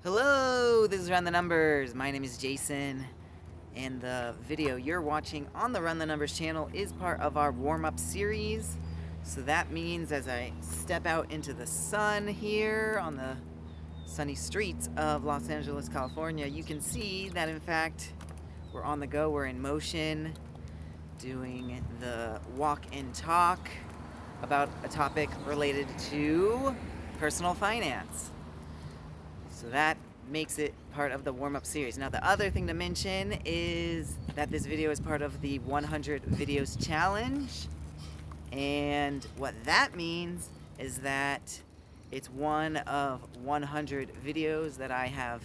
Hello, this is Run the Numbers. My name is Jason, and the video you're watching on the Run the Numbers channel is part of our warm-up series. So that means as I step out into the sun here on the sunny streets of Los Angeles, California, you can see that in fact we're on the go, we're in motion, doing the walk and talk about a topic related to personal finance. So that makes it part of the warm-up series. Now, the other thing to mention is that this video is part of the 100 videos challenge. And what that means is that it's one of 100 videos that I have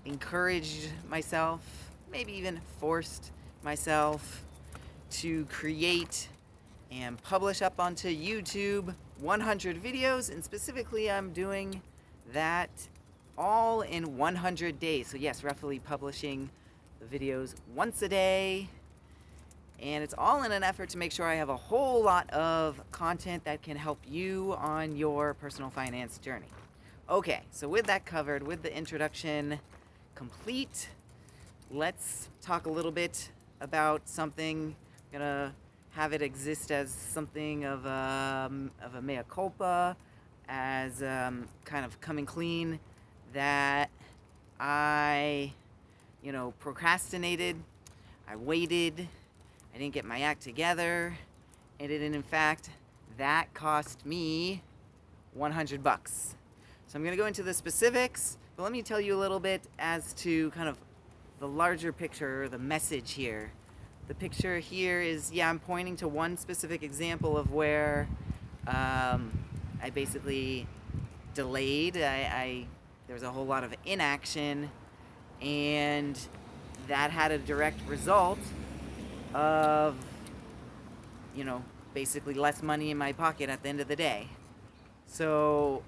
encouraged myself, maybe even forced myself to create and publish up onto YouTube 100 videos. And specifically, I'm doing that all in 100 days. So yes, roughly publishing the videos once a day. And it's all in an effort to make sure I have a whole lot of content that can help you on your personal finance journey. Okay, so with that covered, with the introduction complete, let's talk a little bit about something. I'm gonna have it exist as something of a mea culpa, as kind of coming clean that I, procrastinated, I waited, I didn't get my act together, and in fact, that cost me $100. So I'm gonna go into the specifics, but let me tell you a little bit as to kind of the larger picture, the message here. The picture here is, I'm pointing to one specific example of where I basically delayed. There was a whole lot of inaction, and that had a direct result of, basically less money in my pocket at the end of the day. So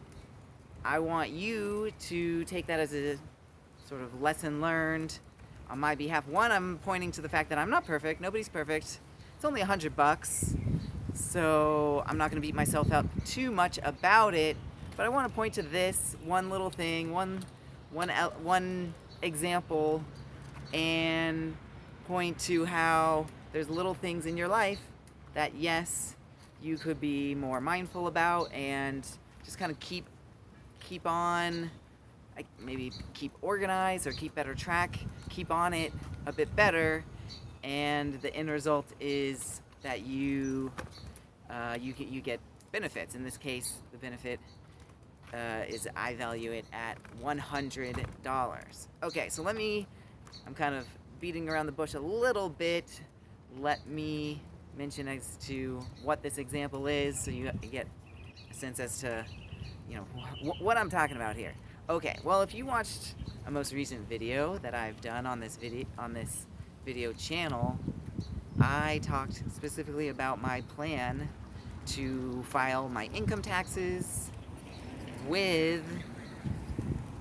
I want you to take that as a sort of lesson learned on my behalf. One, I'm pointing to the fact that I'm not perfect. Nobody's perfect. It's only $100, so I'm not going to beat myself up too much about it. But I want to point to this one little thing, one example, and point to how there's little things in your life that, yes, you could be more mindful about, and just kind of keep on, maybe keep organized or keep better track, keep on it a bit better, and the end result is that you get benefits. In this case, the benefit is I value it at $100. Okay, so I'm kind of beating around the bush a little bit. Let me mention as to what this example is, so you get a sense as to, what I'm talking about here. Okay, well, if you watched a most recent video that I've done on this video channel, I talked specifically about my plan to file my income taxes with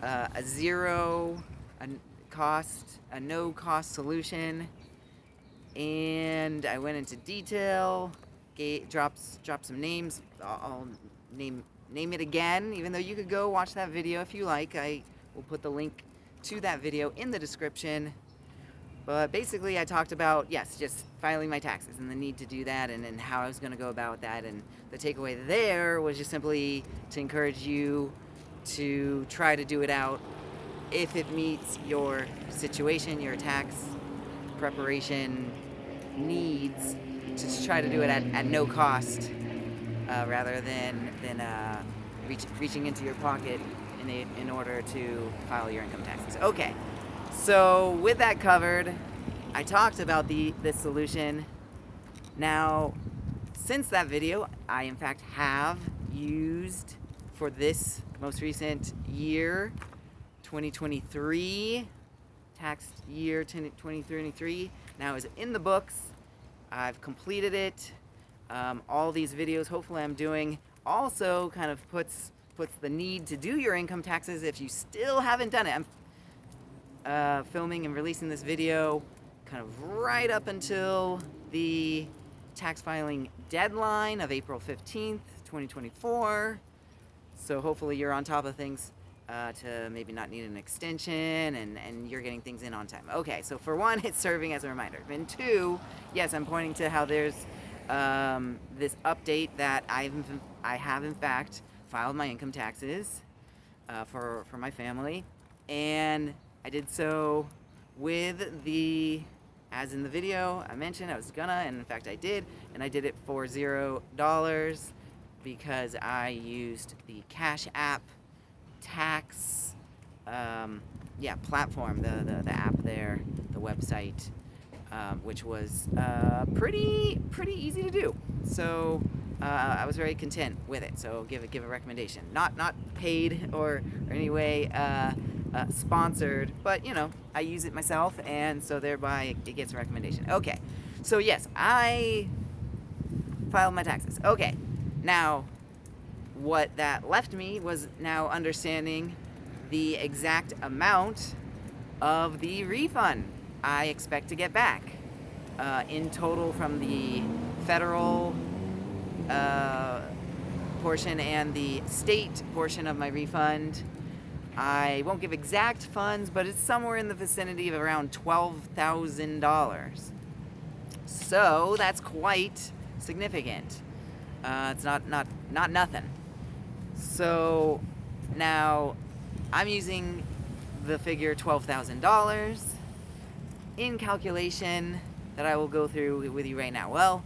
a no cost solution, and I went into detail, dropped some names. I'll name it again, even though you could go watch that video if you like. I will put the link to that video in the description. But basically, I talked about, just filing my taxes and the need to do that, and how I was going to go about that. And the takeaway there was just simply to encourage you to try to do it out if it meets your situation, your tax preparation needs, to try to do it at no cost, rather than reaching into your pocket in order to file your income taxes. Okay. So with that covered, I talked about this solution. Now, since that video, I in fact have used, for this most recent year, 2023, tax year 2023, now is in the books. I've completed it. All these videos, hopefully I'm doing, also kind of puts the need to do your income taxes if you still haven't done it. I'm filming and releasing this video kind of right up until the tax filing deadline of April 15th, 2024. So hopefully you're on top of things to maybe not need an extension, and you're getting things in on time. Okay, so for one, it's serving as a reminder. And two, yes, I'm pointing to how there's this update that I have in fact filed my income taxes for my family, and I did so with the, as in the video I mentioned I was gonna, and in fact I did, and I did it for $0 because I used the Cash App tax platform, the app there, the website, which was pretty easy to do. So I was very content with it. So give a recommendation. Not paid or any way sponsored, but you know, I use it myself, and so thereby it gets a recommendation. Okay, so yes, I filed my taxes. Okay, now what that left me was now understanding the exact amount of the refund I expect to get back in total from the federal portion and the state portion of my refund. I won't give exact funds, but it's somewhere in the vicinity of around $12,000. So that's quite significant. It's not nothing. So now I'm using the figure $12,000 in calculation that I will go through with you right now. Well,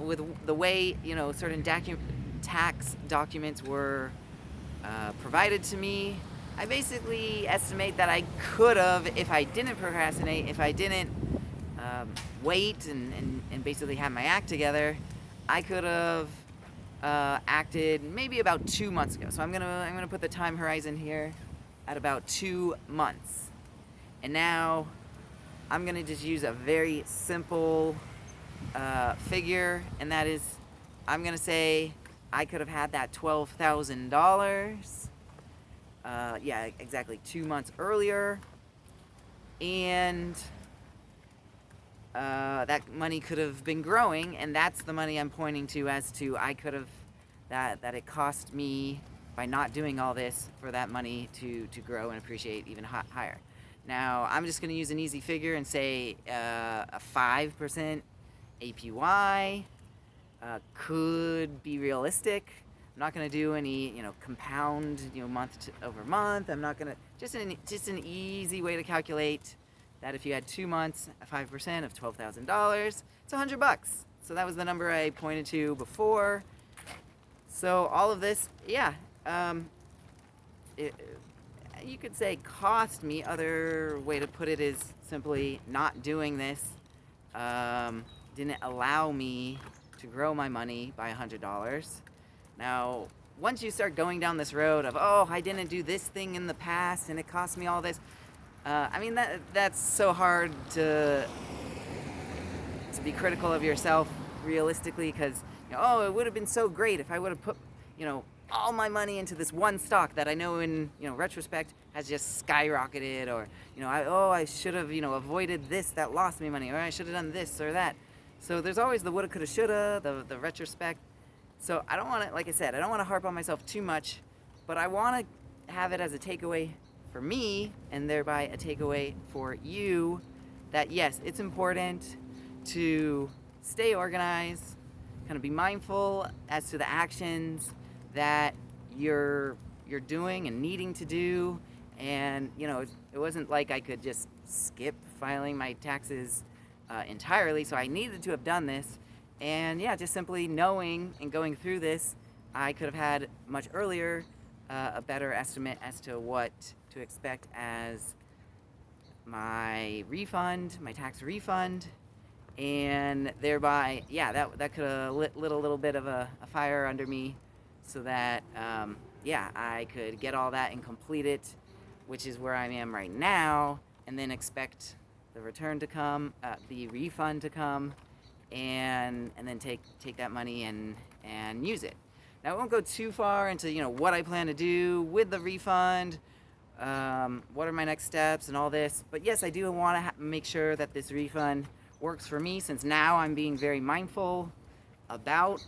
with the way, you know, certain tax documents were provided to me, I basically estimate that I could have, if I didn't procrastinate, if I didn't wait and basically have my act together, I could have acted maybe about 2 months ago. So I'm gonna put the time horizon here at about 2 months. And now I'm gonna just use a very simple figure, and that is, I'm gonna say I could have had that $12,000. Yeah, exactly 2 months earlier, and that money could have been growing, and that's the money I'm pointing to as to I could have, that it cost me by not doing all this for that money to grow and appreciate even higher. Now I'm just going to use an easy figure and say a 5% APY could be realistic. I'm not going to do any, you know, compound, you know, month over month. I'm not going to, just an easy way to calculate that if you had 2 months, 5% of $12,000, it's $100. So that was the number I pointed to before. So all of this, yeah, you could say cost me. Other way to put it is simply not doing this didn't allow me to grow my money by $100. Now, once you start going down this road of, oh, I didn't do this thing in the past and it cost me all this, I mean, that's so hard to be critical of yourself realistically, because, you know, oh, it would have been so great if I would have put, you know, all my money into this one stock that I know in, you know, retrospect has just skyrocketed, or, you know, I should have, you know, avoided this that lost me money, or I should have done this or that. So there's always the woulda, coulda, shoulda, the retrospect. So I don't want to, like I said, I don't want to harp on myself too much, but I want to have it as a takeaway for me, and thereby a takeaway for you, that yes, it's important to stay organized, kind of be mindful as to the actions that you're doing and needing to do. And, you know, it wasn't like I could just skip filing my taxes entirely, so I needed to have done this. And yeah, just simply knowing and going through this, I could have had much earlier a better estimate as to what to expect as my refund, my tax refund, and thereby, yeah, that could have lit a little bit of a fire under me, so that yeah, I could get all that and complete it, which is where I am right now, and then expect the return to come, the refund to come, and then take that money and use it. Now, I won't go too far into, you know, what I plan to do with the refund, what are my next steps and all this, but yes, I do want to make sure that this refund works for me, since now I'm being very mindful about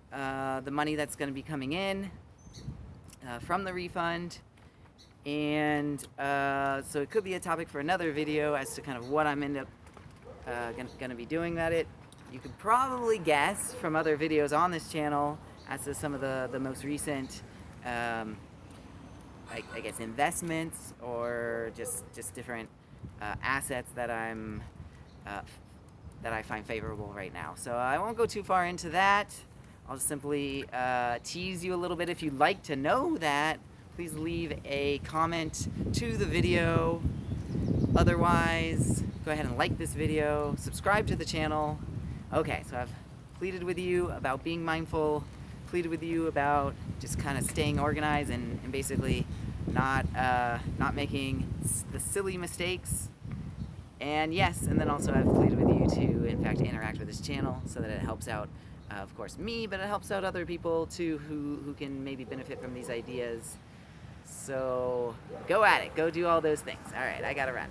the money that's going to be coming in. from the refund. And so it could be a topic for another video as to kind of what I'm gonna be doing at it. You could probably guess from other videos on this channel as to some of the most recent I guess investments or just different assets that that I find favorable right now. So I won't go too far into that. I'll just simply tease you a little bit. If you'd like to know that, please leave a comment to the video. Otherwise, go ahead and like this video, subscribe to the channel. Okay, so I've pleaded with you about being mindful, pleaded with you about just kind of staying organized and basically not making the silly mistakes. And yes, and then also I've pleaded with you to, in fact, interact with this channel so that it helps out, of course, me, but it helps out other people too who can maybe benefit from these ideas. So go at it, go do all those things. All right, I gotta run.